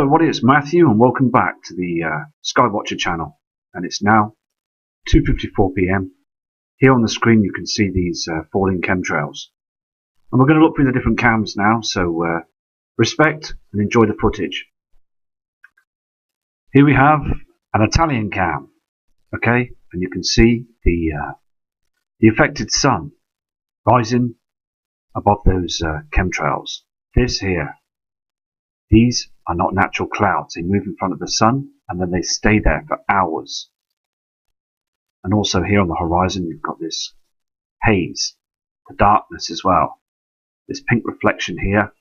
Hello everybody, it's Matthew and welcome back to the Skywatcher channel, and it's now 2:54 p.m. Here on the screen you can see these falling chemtrails, and we're going to look through the different cams now, so respect and enjoy the footage. Here we have an Italian cam, okay, and you can see the affected sun rising above those chemtrails. This here, these are not natural clouds. They move in front of the sun and then they stay there for hours. And also here on the horizon you've got this haze, the darkness as well. This pink reflection here.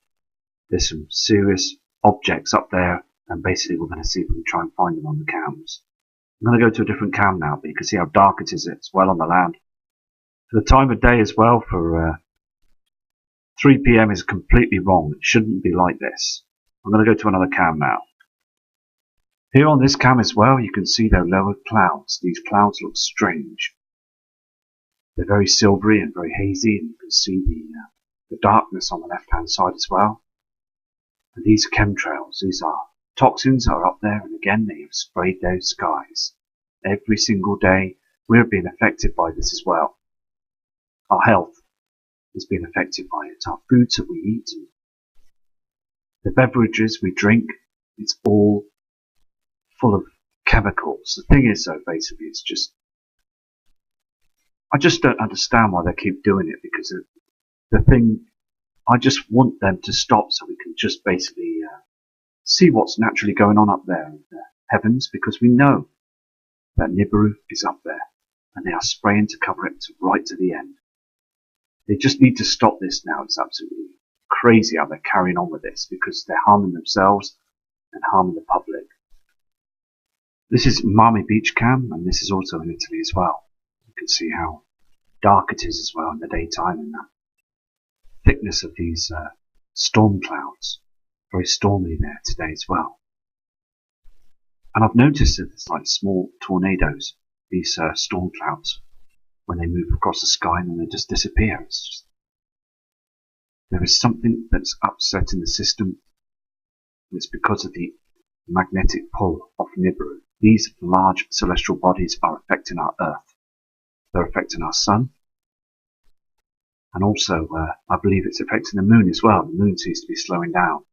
There's some serious objects up there, and basically we're going to see if we can try and find them on the cams. I'm going to go to a different cam now, but you can see how dark it is as well on the land. For the time of day as well, for 3 p.m. is completely wrong. It shouldn't be like this. I'm going to go to another cam now. Here on this cam as well, you can see the lower clouds. These clouds look strange. They're very silvery and very hazy, and you can see the darkness on the left hand side as well. And these chemtrails, these are toxins, are up there, and again they have sprayed those skies. Every single day we're being affected by this as well. Our health is being affected by it. Our foods that we eat, and the beverages we drink, it's all full of chemicals. The thing is though, basically, it's just, I just don't understand why they keep doing it, because the thing, I just want them to stop so we can just basically see what's naturally going on up there in the heavens, because we know that Nibiru is up there and they are spraying to cover it right to the end. They just need to stop this now. It's absolutely crazy how they're carrying on with this, because they're harming themselves and harming the public. This is Miami Beach cam, and this is also in Italy as well. You can see how dark it is as well in the daytime, and that thickness of these storm clouds. Very stormy there today as well. And I've noticed that it's like small tornadoes, these storm clouds, when they move across the sky and then they just disappear. It's just, there is something that's upset in the system. It's because of the magnetic pull of Nibiru. These large celestial bodies are affecting our Earth. They're affecting our sun. And also, I believe it's affecting the moon as well. The moon seems to be slowing down.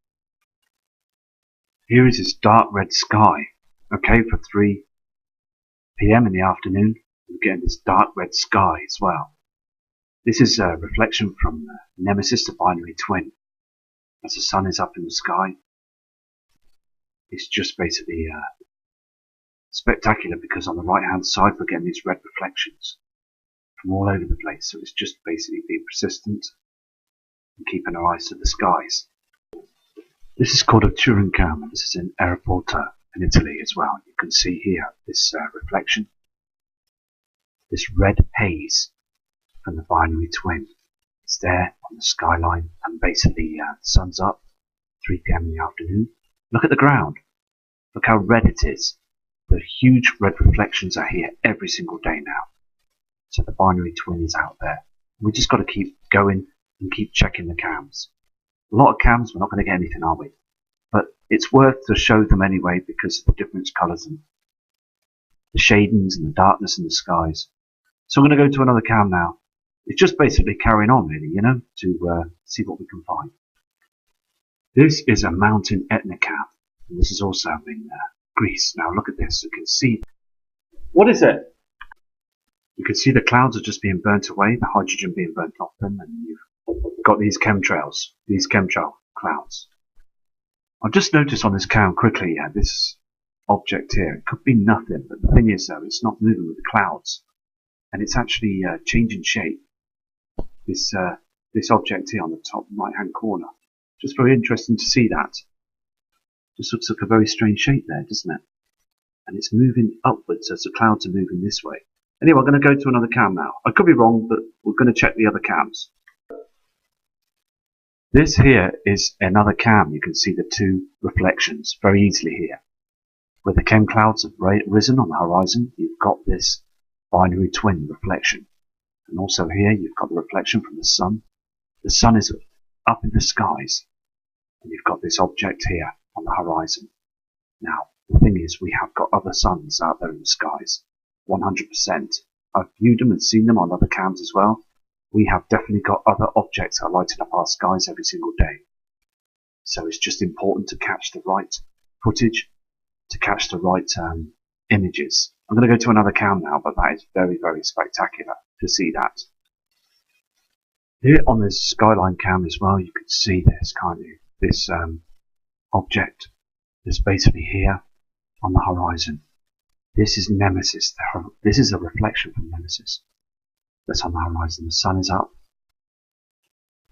Here is this dark red sky. Okay, for 3 p.m. in the afternoon, we're getting this dark red sky as well. This is a reflection from NEMESIS, the binary twin. As the sun is up in the sky, it's just basically spectacular, because on the right hand side we're getting these red reflections from all over the place. So it's just basically being persistent and keeping our eyes to the skies. This is called a Turin cam, and this is in Aeroporto in Italy as well. You can see here this reflection, this red haze from the binary twin. It's there on the skyline, and basically the sun's up, 3 p.m. in the afternoon. Look at the ground. Look how red it is. The huge red reflections are here every single day now. So the binary twin is out there. We just got to keep going and keep checking the cams. A lot of cams, we're not going to get anything, are we? But it's worth to show them anyway, because of the different colours and the shadings and the darkness in the skies. So I'm going to go to another cam now. It's just basically carrying on, really, you know, to see what we can find. This is a mountain Etna cam, and this is also in Greece. Now look at this. You can see, what is it? You can see the clouds are just being burnt away, the hydrogen being burnt off them, and you've got these chemtrails, these chemtrail clouds. I've just noticed on this cam quickly, this object here, it could be nothing, but the thing is though, it's not moving with the clouds, and it's actually changing shape. This object here on the top right hand corner. Just very interesting to see that. Just looks like a very strange shape there, doesn't it? And it's moving upwards as the clouds are moving this way. Anyway, I'm going to go to another cam now. I could be wrong, but we're going to check the other cams. This here is another cam. You can see the two reflections very easily here. Where the chem clouds have risen on the horizon, you've got this binary twin reflection. And also here you've got the reflection from the sun. The sun is up in the skies, and you've got this object here on the horizon. Now, the thing is, we have got other suns out there in the skies, 100%. I've viewed them and seen them on other cams as well. We have definitely got other objects that are lighting up our skies every single day. So it's just important to catch the right footage, to catch the right images. I'm going to go to another cam now, but that is very, very spectacular to see that. Here on this skyline cam as well, you can see this kind of this object that's basically here on the horizon. This is NEMESIS. This is a reflection from NEMESIS that's on the horizon. The sun is up.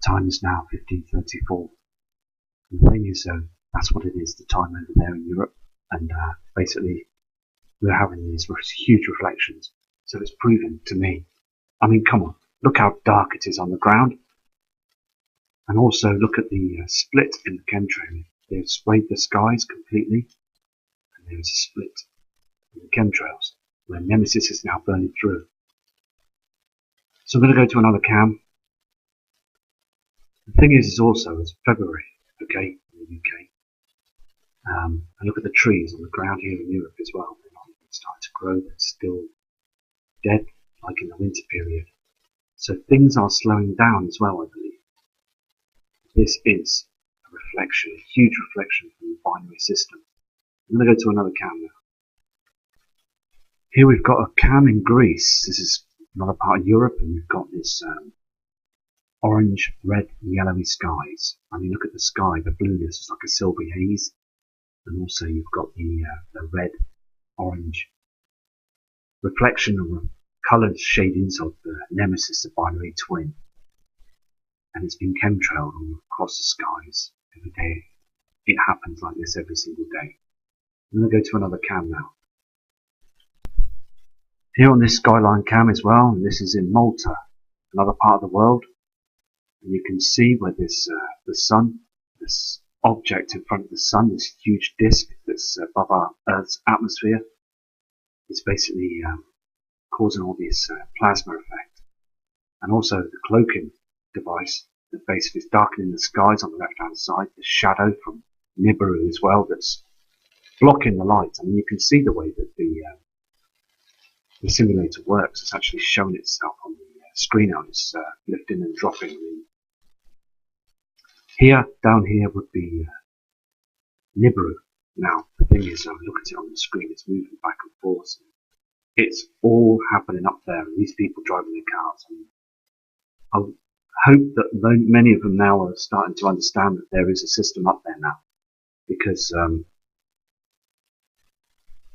Time is now 15:34. The thing is, that's what it is, the time over there in Europe, and basically we're having these huge reflections. So it's proven to me. I mean, come on, look how dark it is on the ground, and also look at the split in the chemtrail. They've sprayed the skies completely, and there's a split in the chemtrails where NEMESIS is now burning through. So I'm going to go to another cam. The thing is also, it's February, okay, in the UK. And look at the trees on the ground here in Europe as well. They're not even starting to grow, they're still dead, like in the winter period. So things are slowing down as well, I believe. This is a reflection, a huge reflection from the binary system. I'm going to go to another cam now. Here we've got a cam in Greece. This is another part of Europe, and we've got this orange, red, yellowy skies. I mean, look at the sky, the blueness is like a silvery haze. And also you've got the red, orange reflection of coloured shadings of the NEMESIS, the binary twin. And it's been chemtrailed all across the skies every day. It happens like this every single day. I'm going to go to another cam now. Here on this skyline cam as well, and this is in Malta, another part of the world. And you can see where this the sun, this object in front of the sun, this huge disk that's above our Earth's atmosphere, is basically causing all this plasma effect. And also the cloaking device that basically is darkening the skies on the left hand side, the shadow from Nibiru as well that's blocking the light. I mean, you can see the way that the simulator works. It's actually showing itself on the screen now. It's lifting and dropping. Here, down here would be Nibiru. Now, the thing is, look at it on the screen, it's moving back and forth. It's all happening up there, and these people driving their cars. And I hope that many of them now are starting to understand that there is a system up there now. Because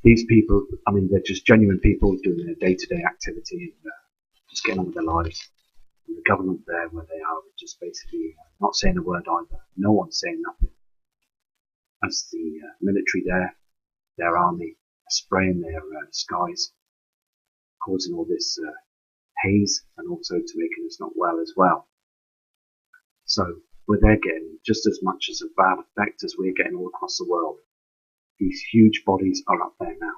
these people, I mean, they're just genuine people doing their day-to-day activity and just getting on with their lives. And the government there, where they are, just basically not saying a word either. No one's saying nothing. As the military there, their army, are spraying their skies, causing all this haze, and also to making us not well as well. So where they're getting just as much as a bad effect as we're getting all across the world. These huge bodies are up there now,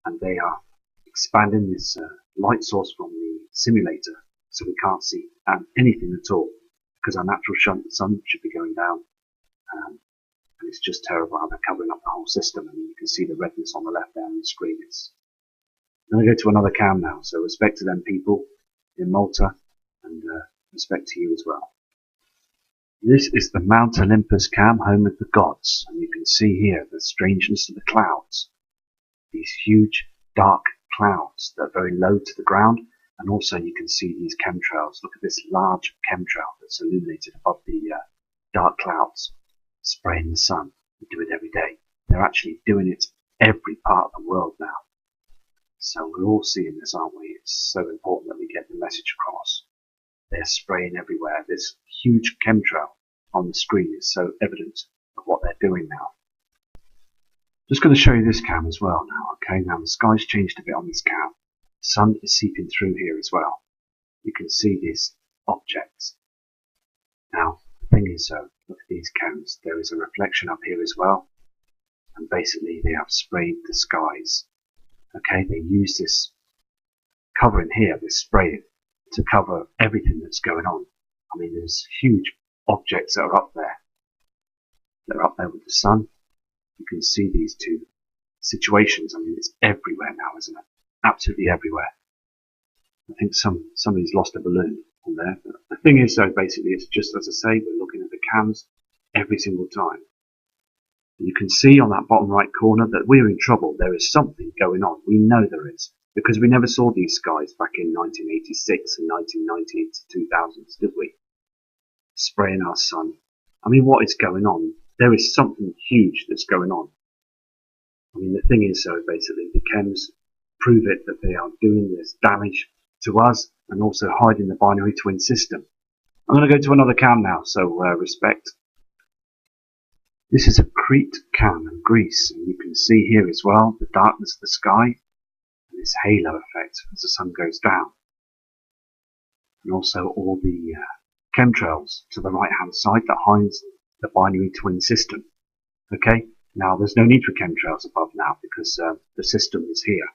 and they are expanding this light source from the simulator, so we can't see anything at all, because our natural sun should be going down, and it's just terrible how they're covering up the whole system. And you can see the redness on the left there on the screen. I'm going to go to another cam now, so respect to them people in Malta, and respect to you as well. This is the Mount Olympus cam, home of the gods, and you can see here the strangeness of the clouds. These huge dark clouds that are very low to the ground, and also you can see these chemtrails. Look at this large chemtrail that's illuminated above the dark clouds, spraying the sun. They do it every day. They're actually doing it every part of the world now. So we're all seeing this, aren't we? It's so important that we get the message across. They're spraying everywhere. This huge chemtrail on the screen is so evident of what they're doing now. Just going to show you this cam as well now. Okay, now the sky's changed a bit on this cam. The sun is seeping through here as well. You can see these objects. Now, the thing is, look at these cams. There is a reflection up here as well. And basically they have sprayed the skies. Okay, they use this covering here, this spray, to cover everything that's going on. I mean, there's huge objects that are up there. They're up there with the sun. You can see these two situations. I mean, it's everywhere now, isn't it? Absolutely everywhere. I think somebody's lost a balloon on there. But the thing is, though, basically, it's just as I say, we're looking at the cams every single time. You can see on that bottom right corner that we're in trouble. There is something going on. We know there is, because we never saw these skies back in 1986 and 1990 to 2000s, did we? Spraying our sun. I mean, what is going on? There is something huge that's going on. I mean, the thing is, so basically, the chems prove it that they are doing this damage to us and also hiding the binary twin system. I'm going to go to another cam now, so respect. This is a Crete cam in Greece, and you can see here as well the darkness of the sky and this halo effect as the sun goes down. And also all the chemtrails to the right hand side that hides the binary twin system. Okay, now there's no need for chemtrails above now because the system is here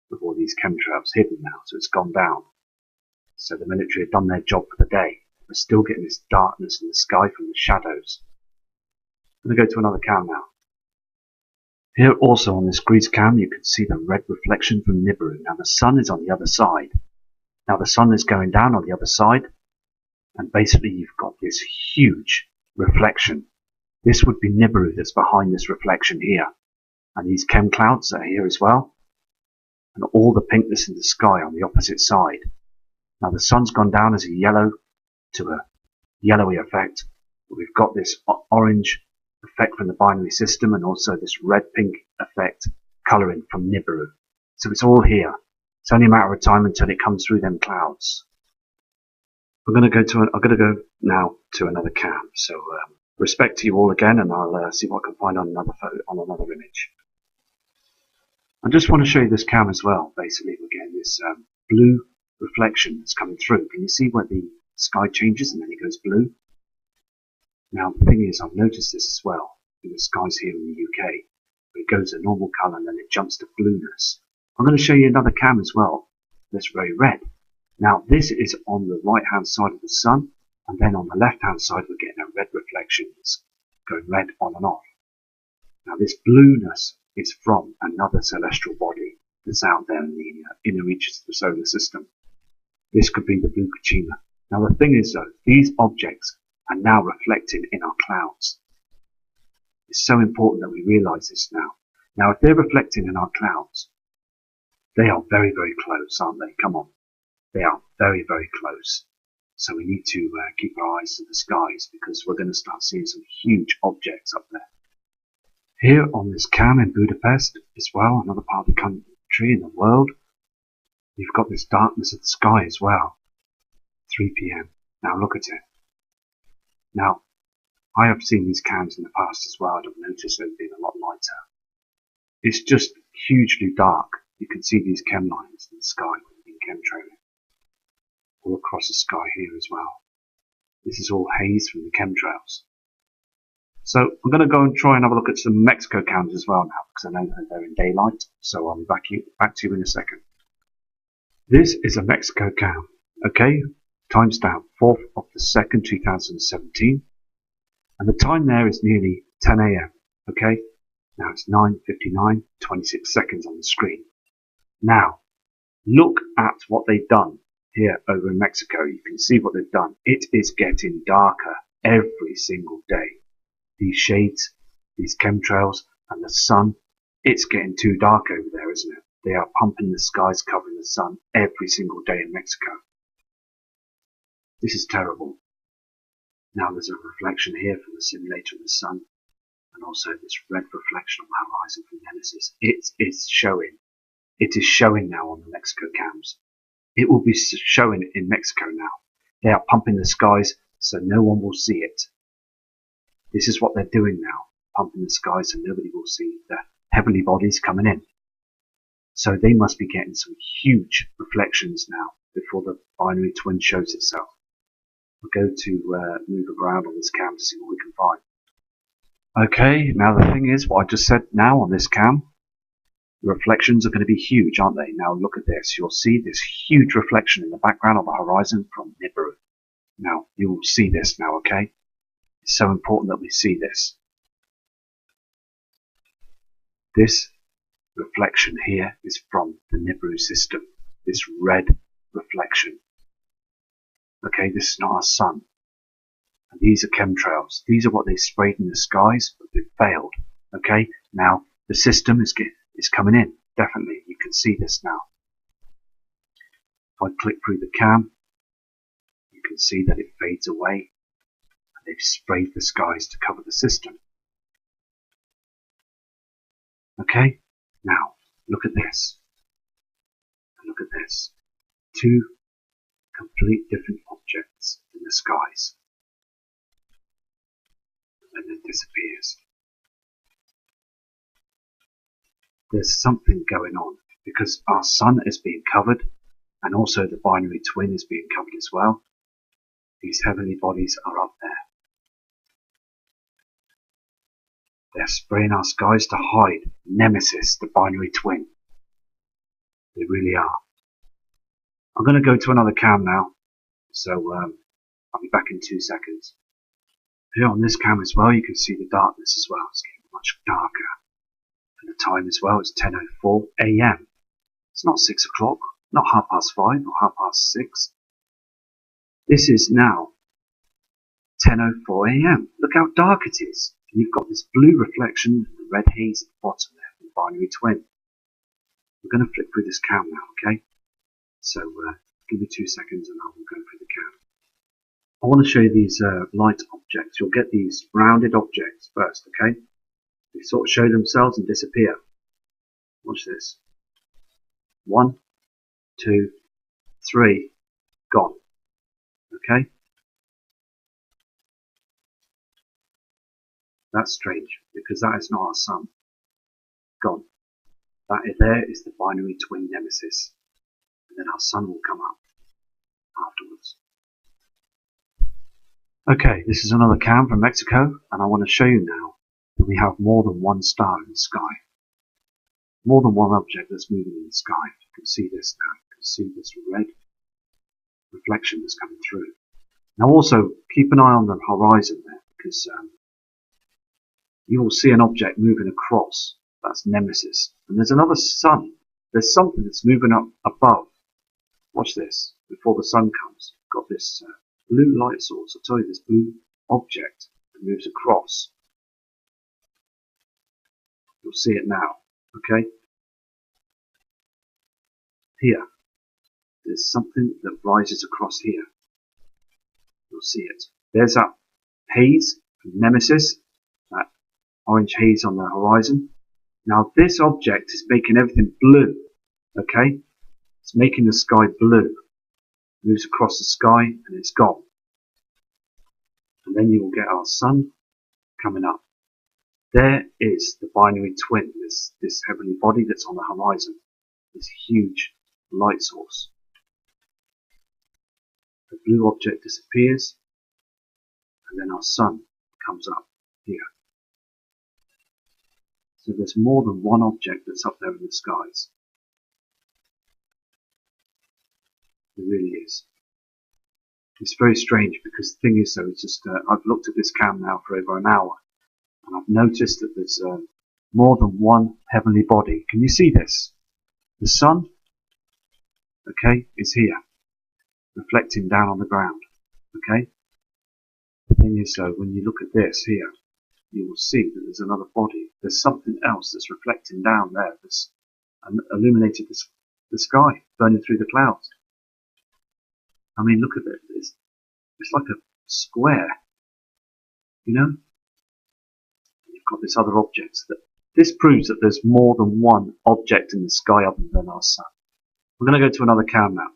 with all these chemtrails hidden now, so it's gone down. So the military have done their job for the day. We're still getting this darkness in the sky from the shadows. I'm going to go to another cam now. Here also on this Greece cam you can see the red reflection from Nibiru. Now the sun is on the other side. Now the sun is going down on the other side, and basically you've got this huge reflection. This would be Nibiru that's behind this reflection here. And these chem clouds are here as well. And all the pinkness in the sky on the opposite side. Now the sun's gone down as a yellow to a yellowy effect. But we've got this orange effect from the binary system and also this red-pink effect colouring from Nibiru. So it's all here. It's only a matter of time until it comes through them clouds. I'm going to go now to another cam. So respect to you all again, and I'll see what I can find on another photo, on another image. I just want to show you this cam as well. Basically, we're getting this blue reflection that's coming through. Can you see where the sky changes and then it goes blue? Now the thing is, I've noticed this as well in the skies here in the UK. It goes a normal colour and then it jumps to blueness. I'm going to show you another cam as well that's very red. Now this is on the right hand side of the sun, and then on the left hand side we're getting a red reflection. It's going red on and off. Now this blueness is from another celestial body that's out there in the inner reaches of the solar system. This could be the blue Kachina. Now the thing is though, these objects are now reflecting in our clouds. It's so important that we realise this now. Now if they're reflecting in our clouds, they are very, very close, aren't they? Come on. They are very, very close. So we need to keep our eyes to the skies because we're going to start seeing some huge objects up there. Here on this cam in Budapest as well, another part of the country in the world, you've got this darkness of the sky as well. 3 p.m. Now look at it. Now, I have seen these cams in the past as well, and I've noticed they've been a lot lighter. It's just hugely dark. You can see these chem lines in the sky when they've been chemtrailing. All across the sky here as well. This is all haze from the chemtrails. So I'm going to go and try and have a look at some Mexico cams as well now, because I know that they're in daylight. So I'll be back to you in a second. This is a Mexico cam. Okay, timestamp 4th of the 2nd, 2017. And the time there is nearly 10 a.m. Okay, now it's 9:59, 26 seconds on the screen. Now, look at what they've done here over in Mexico. You can see what they've done. It is getting darker every single day. These shades, these chemtrails, and the sun, it's getting too dark over there, isn't it? They are pumping the skies, covering the sun every single day in Mexico. This is terrible. Now there's a reflection here from the simulator of the sun, and also this red reflection on the horizon from NEMESIS. It is showing. It is showing now on the Mexico cams. It will be showing in Mexico now. They are pumping the skies so no one will see it. This is what they're doing now, pumping the skies so nobody will see the heavenly bodies coming in. So they must be getting some huge reflections now before the binary twin shows itself. We'll go to move around on this cam to see what we can find. Okay, now the thing is, what I just said now on this cam, the reflections are going to be huge, aren't they? Now look at this. You'll see this huge reflection in the background on the horizon from Nibiru. Now, you will see this now, okay? It's so important that we see this. This reflection here is from the Nibiru system. This red reflection. Okay, this is not our sun. And these are chemtrails. These are what they sprayed in the skies, but they failed. Okay, now the system is coming in. Definitely, you can see this now. If I click through the cam, you can see that it fades away. And they've sprayed the skies to cover the system. Okay, now look at this. Look at this. Two complete different objects in the skies. And then it disappears. There's something going on because our sun is being covered and also the binary twin is being covered as well. These heavenly bodies are up there. They're spraying our skies to hide Nemesis, the binary twin. They really are. I'm going to go to another cam now, so I'll be back in 2 seconds. Here on this cam as well, you can see the darkness as well. It's getting much darker. And the time as well is 10:04 AM. It's not 6 o'clock, not 5:30 or 6:30. This is now 10:04 AM. Look how dark it is. And you've got this blue reflection and the red haze at the bottom there, the binary twin. We're going to flick through this cam now, okay? So give me 2 seconds and I will go through the cam. I want to show you these light objects. You'll get these rounded objects first, okay? They sort of show themselves and disappear. Watch this. 1, 2, 3, gone. Okay? That's strange because that is not our sun. Gone. That there is the binary twin Nemesis. And then our sun will come up afterwards. Okay, this is another cam from Mexico, and I want to show you now that we have more than one star in the sky. More than one object that's moving in the sky. You can see this now. You can see this red reflection that's coming through. Now also, keep an eye on the horizon there, because you will see an object moving across. That's Nemesis. And there's another sun. There's something that's moving up above. Watch this. Before the sun comes, got this blue light source. I'll tell you, this blue object that moves across. You'll see it now. Okay? Here. There's something that rises across here. You'll see it. There's that haze from Nemesis. That orange haze on the horizon. Now this object is making everything blue. Okay? It's making the sky blue. Moves across the sky and it's gone. And then you will get our sun coming up. There is the binary twin, this heavenly body that's on the horizon. This huge light source. The blue object disappears and then our sun comes up here. So there's more than one object that's up there in the skies. It really is. It's very strange because the thing is though, it's just, I've looked at this cam now for over an hour and I've noticed that there's more than one heavenly body. Can you see this? The sun, okay, is here, reflecting down on the ground, okay? The thing is though, when you look at this here, you will see that there's another body. There's something else that's reflecting down there that's illuminated the sky, burning through the clouds. I mean, look at it. It's like a square, you know? You've got this other object. This proves that there's more than one object in the sky other than our sun. We're going to go to another cam now.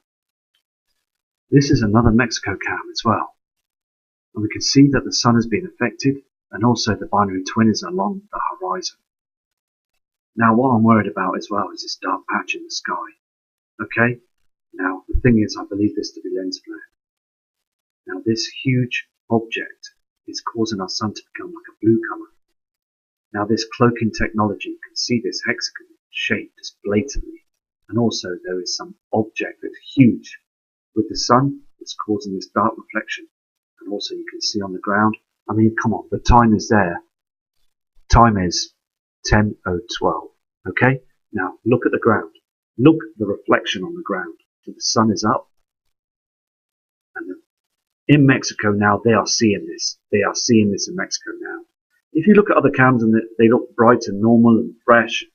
This is another Mexico cam as well. And we can see that the sun has been affected and also the binary twin is along the horizon. Now what I'm worried about as well is this dark patch in the sky. Okay? Now the thing is, I believe this to be lens flare. Now this huge object is causing our sun to become like a blue colour. Now this cloaking technology, you can see this hexagon shape just blatantly. And also there is some object that's huge with the sun that's causing this dark reflection. And also you can see on the ground, I mean, come on, the time is there. Time is 10:12. Okay? Now look at the ground. Look at the reflection on the ground. So the sun is up. And in Mexico now, they are seeing this. They are seeing this in Mexico now. If you look at other cams and they look bright and normal and fresh,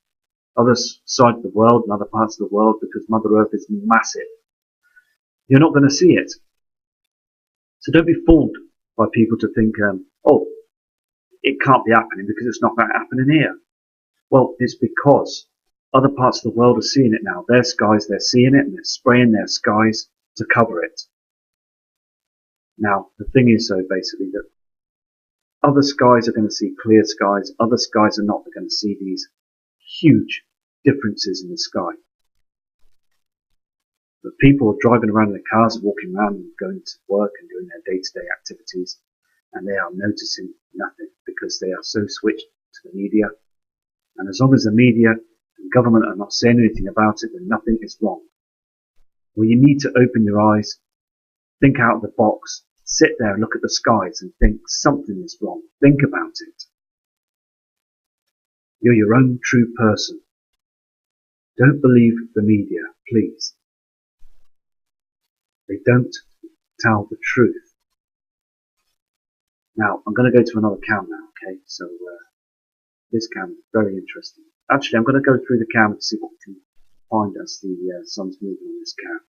other side of the world and other parts of the world, because Mother Earth is massive, you're not going to see it. So don't be fooled by people to think, oh, it can't be happening because it's not going to happen in here. Well, it's because other parts of the world are seeing it now. Their skies, they're seeing it and they're spraying their skies to cover it. Now, the thing is, though, basically, that other skies are going to see clear skies. Other skies are not. They're going to see these huge differences in the sky. But people are driving around in their cars, walking around and going to work and doing their day-to-day activities, and they are noticing nothing because they are so switched to the media. And as long as the media and government are not saying anything about it, then nothing is wrong. Well, you need to open your eyes, think out of the box, sit there and look at the skies and think something is wrong. Think about it. You're your own true person. Don't believe the media, please. They don't tell the truth. Now, I'm going to go to another cam now, okay? So, this cam is very interesting. Actually, I'm going to go through the cam and see what we can find as the sun's moving on this cam.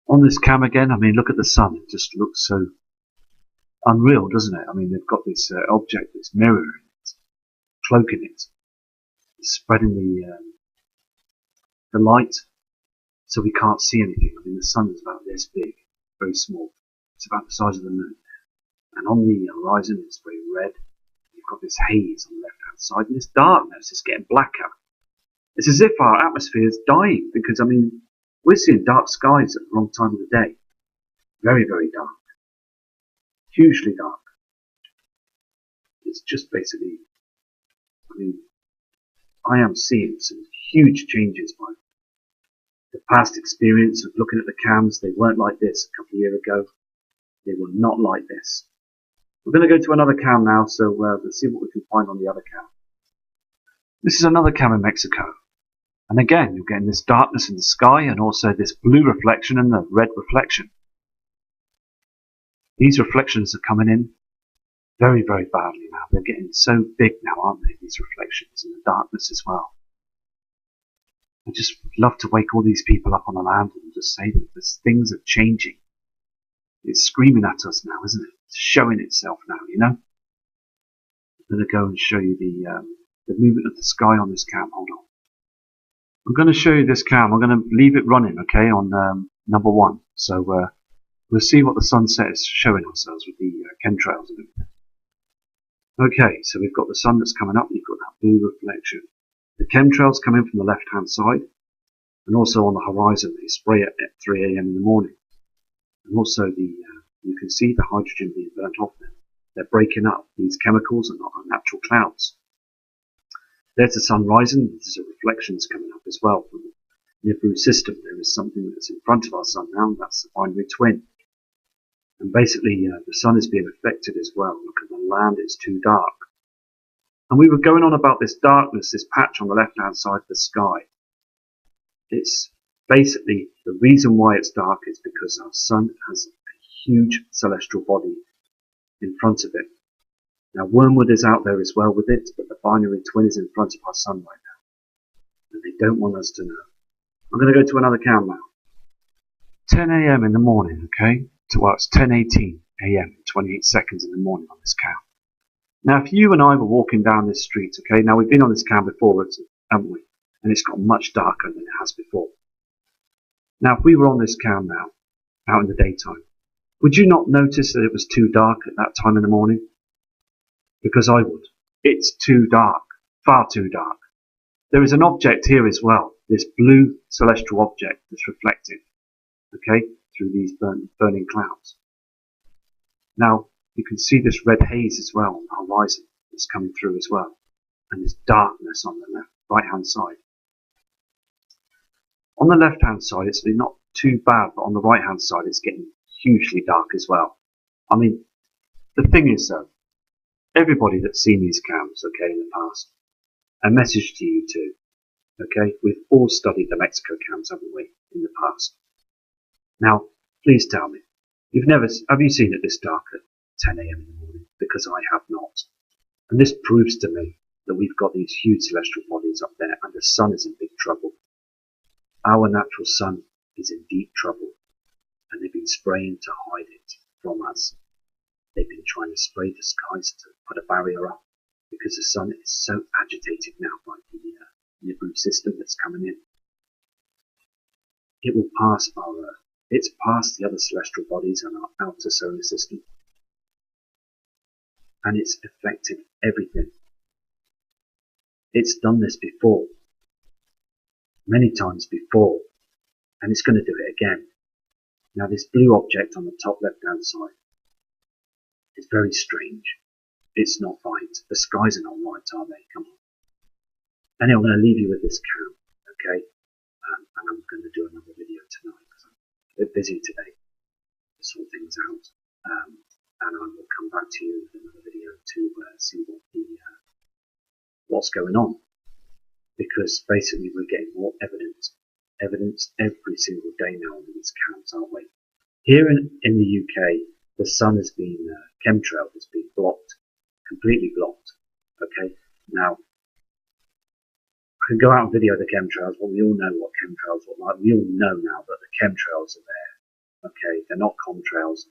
On this cam again, I mean, look at the sun. It just looks so unreal, doesn't it? I mean, they've got this object, this mirror in it, cloaking it, spreading the light so we can't see anything. I mean, the sun is about this big, very small. It's about the size of the moon. And on the horizon, it's very red. You've got this haze on the left-hand side, and this darkness is getting blacker. It's as if our atmosphere is dying, because, I mean, we're seeing dark skies at the wrong time of the day. Very, very dark. Hugely dark. It's just basically, I mean, I am seeing some huge changes by the past experience of looking at the cams. They weren't like this a couple of years ago. They were not like this. We're going to go to another cam now, so let's see what we can find on the other cam. This is another cam in Mexico. And again, you're getting this darkness in the sky and also this blue reflection and the red reflection. These reflections are coming in very, very badly now. They're getting so big now, aren't they, these reflections, and the darkness as well. I just would love to wake all these people up on the land and just say that these things are changing. It's screaming at us now, isn't it? It's showing itself now, you know? I'm going to go and show you the movement of the sky on this cam. Hold on. I'm going to show you this cam. I'm going to leave it running, okay, on number 1. So we'll see what the sunset is showing ourselves with the chemtrails and everything. Okay, so we've got the sun that's coming up. You've got that blue reflection. The chemtrails come in from the left-hand side, and also on the horizon they spray it at 3 a.m. in the morning. And also you can see the hydrogen being burnt off there. They're breaking up. These chemicals are not natural clouds. There's the sun rising. There's a reflections coming up as well from the Nibiru system. There is something that's in front of our sun now, and that's the binary twin. And basically the sun is being affected as well. Look at the land, it's too dark. And we were going on about this darkness, this patch on the left-hand side of the sky. It's basically, the reason why it's dark is because our sun has a huge celestial body in front of it. Now, wormwood is out there as well with it, but the binary twin is in front of our sun right now. And they don't want us to know. I'm going to go to another cam now. 10 a.m. in the morning, okay? Well, it's 10:18 a.m. 28 seconds in the morning on this cam. Now, if you and I were walking down this street, okay, now we've been on this cam before, haven't we? And it's got much darker than it has before. Now, if we were on this cam now, out in the daytime, would you not notice that it was too dark at that time in the morning? Because I would. It's too dark, far too dark. There is an object here as well, this blue celestial object that's reflecting, okay, through these burning clouds. Now, you can see this red haze as well on the horizon that's coming through as well, and this darkness on the right-hand side. On the left-hand side, it's not too bad, but on the right-hand side, it's getting hugely dark as well. I mean, the thing is, though, everybody that's seen these cams, okay, in the past, a message to you too. Okay, we've all studied the Mexico cams, haven't we, in the past? Now, please tell me, have you seen it this dark at 10 a.m. in the morning? Because I have not. And this proves to me that we've got these huge celestial bodies up there and the sun is in big trouble. Our natural sun is in deep trouble and they've been spraying to hide it from us. They've been trying to spray the skies to put a barrier up because the sun is so agitated now by the Nibiru system that's coming in. It will pass our Earth. It's past the other celestial bodies in our outer solar system. And it's affected everything. It's done this before. Many times before. And it's going to do it again. Now this blue object on the top left-hand side is very strange. It's not right. The skies are not right, are they? Come on. Anyway, I'm going to leave you with this cam, okay? And I'm going to do another video tonight because I'm a bit busy today to sort things out. And I will come back to you with another video to see what's going on. Because basically we're getting more evidence every single day now on these cams, aren't we? Here in the UK, the sun has been chemtrailed, it's been blocked, completely blocked. Okay, now I can go out and video the chemtrails, but we all know what chemtrails look like. We all know now that the chemtrails are there. Okay, they're not contrails,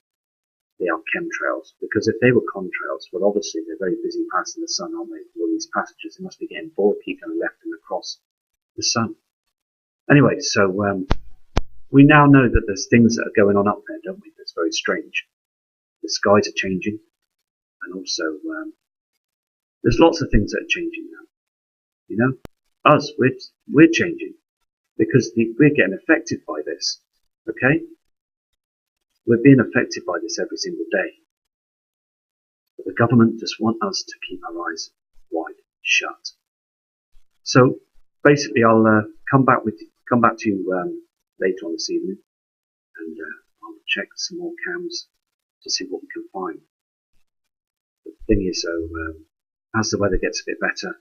they are chemtrails. Because if they were contrails, well, obviously they're very busy passing the sun, aren't they? All these passengers, they must be getting bored, keep going left and across the sun. Anyway, so we now know that there's things that are going on up there, don't we? That's very strange. The skies are changing, and also there's lots of things that are changing now. You know, us, we're changing because we're getting affected by this. Okay, we're being affected by this every single day. But the government just want us to keep our eyes wide shut. So basically, I'll come back to you later on this evening, and I'll check some more cams to see what we can find. But the thing is, as the weather gets a bit better,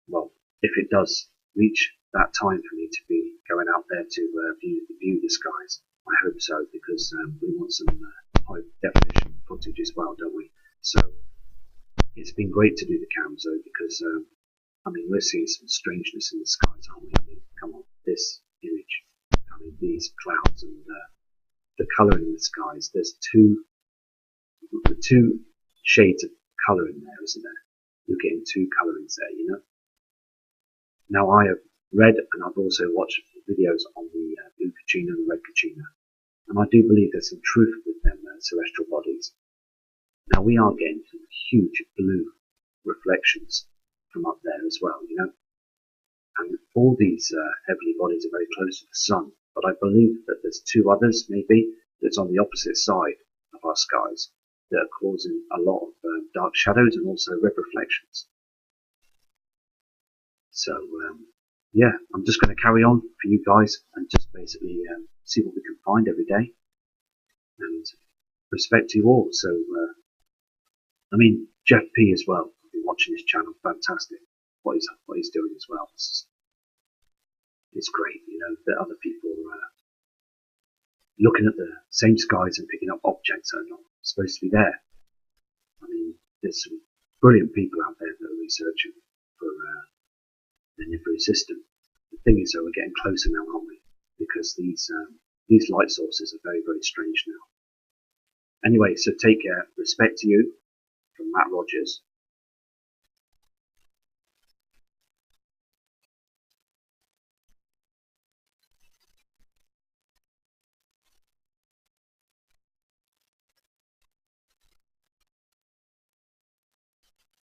well, if it does reach that time for me to be going out there to view the skies, I hope so, because we want some high definition footage as well, don't we? So it's been great to do the cams though, because I mean, we're seeing some strangeness in the skies, aren't we? I mean, come on, this image, I mean, these clouds and the colour in the skies. There's two shades of colour in there, isn't there? You're getting two colourings there, you know. Now I have read and I've also watched videos on the blue Kachina and the red Kachina, and I do believe there's some truth with them celestial bodies. Now we are getting some huge blue reflections from up there as well, you know. And all these heavenly bodies are very close to the sun, but I believe that there's two others maybe that's on the opposite side of our skies that are causing a lot of dark shadows and also red reflections. So yeah, I'm just going to carry on for you guys and just basically see what we can find every day, and respect to you all. So I mean, Jeff P as well, I've been watching his channel, fantastic what he's doing as well. It's great, you know, that other people are looking at the same skies and picking up objects that are not supposed to be there. I mean, there's some brilliant people out there that are researching for the Nibiru system. The thing is, though, we're getting closer now, aren't we? Because these light sources are very, very strange now. Anyway, so take care. Respect to you from Matt Rogers.